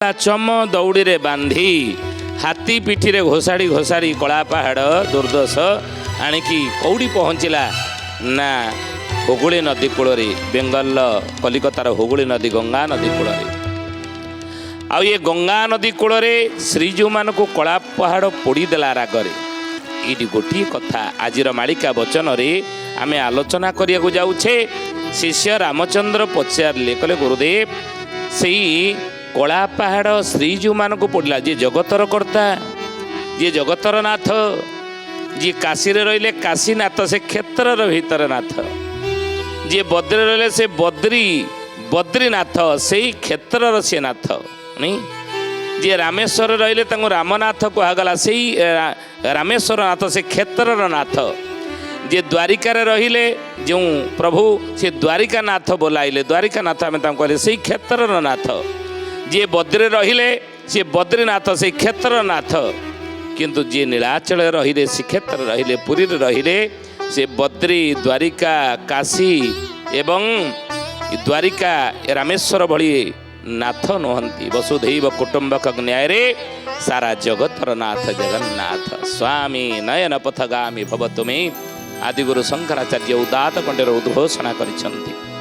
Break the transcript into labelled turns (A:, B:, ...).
A: चम दौड़ी रे बांधी हाथी पिठी रे घोषाड़ी घोषाड़ी कला पहाड़ दुर्दश आणिकी कौड़ी पहुँचला ना हुगुली नदी कूल बेंगल कलिकतार हुगुली नदी गंगा नदी कूल आ ये गंगा नदी कूल श्रीजू मान को कला पहाड़ पोड़ीदेला रागरे ये गोटे कथा आज मालिका वचन आम आलोचना करने जाऊे। शिष्य रामचंद्र पचारे कले गुरुदेव से कला पहाड़ श्रीजू मान को पड़ा जी जगतर कर्ता जी जगतर नाथ जी काशी रे काशीनाथ से क्षेत्र भीतर नाथ जी बद्री रे से बद्रीनाथ से क्षेत्र से नाथ नहीं जी रामेश्वर रे रामनाथ कहगला से रामेश्वर नाथ से क्षेत्र नाथ जे द्वारिकार रहिले जो प्रभु से द्वारिका नाथ बोलाइले द्वारिका नाथ आम कहले से क्षेत्र नाथ जी बद्री रहिले से बद्रीनाथ से क्षेत्र नाथ किंतु जी नीलाचल रहिले श्रीक्षेत्र रहिले पुरी रहिले से बद्री द्वारिका काशी एवं द्वारिका रामेश्वर भली नाथ नुहंती वसुधैव कुटुंबक न्याय रे सारा जगतर नाथ जगन्नाथ स्वामी नयन पथगामी भवतु मे आदिगुरु शंकराचार्य उदात कंठेर उद्घोषणा करिसंती।